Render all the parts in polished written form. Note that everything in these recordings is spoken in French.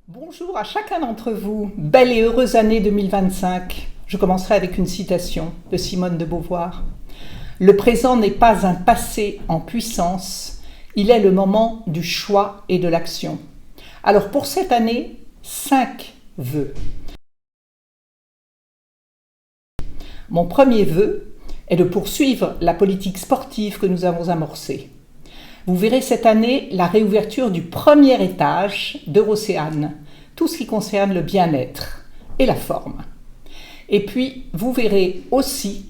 Bonjour à chacun d'entre vous. Belle et heureuse année 2025. Je commencerai avec une citation de Simone de Beauvoir. Le présent n'est pas un passé en puissance, il est le moment du choix et de l'action. Alors pour cette année, 5 vœux. Mon premier vœu est de poursuivre la politique sportive que nous avons amorcée. Vous verrez cette année la réouverture du premier étage d'Eurocéane, tout ce qui concerne le bien-être et la forme. Et puis, vous verrez aussi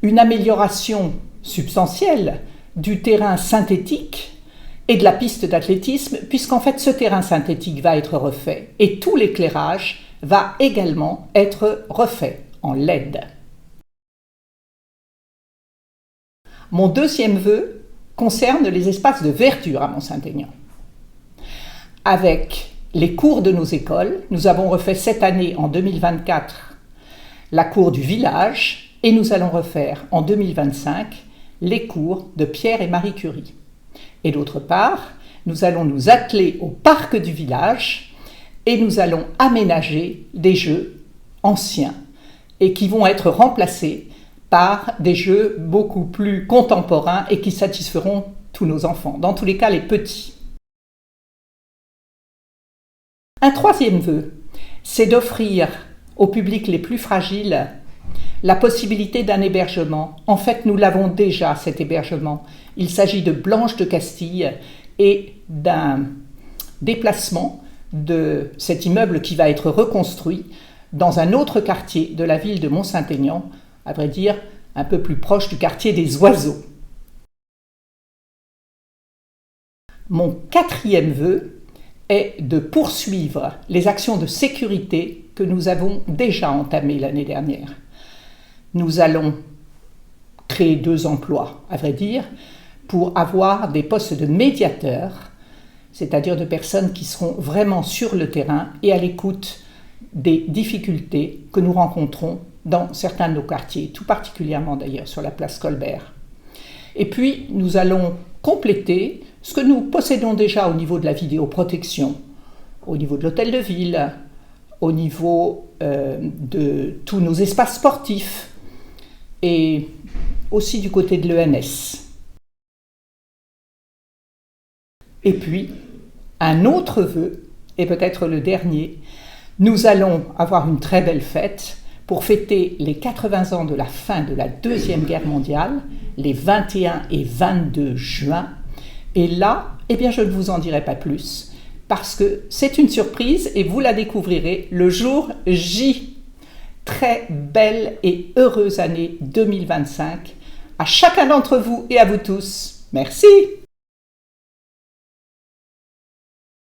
une amélioration substantielle du terrain synthétique et de la piste d'athlétisme, puisqu'en fait ce terrain synthétique va être refait et tout l'éclairage va également être refait en LED. Mon deuxième vœu concerne les espaces de verdure à Mont-Saint-Aignan. Avec les cours de nos écoles, nous avons refait cette année, en 2024, la cour du village et nous allons refaire en 2025 les cours de Pierre et Marie Curie. Et d'autre part, nous allons nous atteler au parc du village et nous allons aménager des jeux anciens et qui vont être remplacés par des jeux beaucoup plus contemporains et qui satisferont tous nos enfants, dans tous les cas les petits. Un troisième vœu, c'est d'offrir au public les plus fragiles la possibilité d'un hébergement. En fait, nous l'avons déjà, cet hébergement. Il s'agit de Blanche de Castille et d'un déplacement de cet immeuble qui va être reconstruit dans un autre quartier de la ville de Mont-Saint-Aignan, à vrai dire, un peu plus proche du quartier des Oiseaux. Mon quatrième vœu est de poursuivre les actions de sécurité que nous avons déjà entamées l'année dernière. Nous allons créer 2 emplois, à vrai dire, pour avoir des postes de médiateurs, c'est-à-dire de personnes qui seront vraiment sur le terrain et à l'écoute des difficultés que nous rencontrons dans certains de nos quartiers, tout particulièrement d'ailleurs sur la place Colbert. Et puis, nous allons compléter ce que nous possédons déjà au niveau de la vidéoprotection, au niveau de l'hôtel de ville, au niveau de tous nos espaces sportifs et aussi du côté de l'ENS. Et puis, un autre vœu, et peut-être le dernier, nous allons avoir une très belle fête pour fêter les 80 ans de la fin de la Deuxième Guerre mondiale, les 21 et 22 juin. Et là, je ne vous en dirai pas plus, parce que c'est une surprise et vous la découvrirez le jour J. Très belle et heureuse année 2025 à chacun d'entre vous et à vous tous. Merci.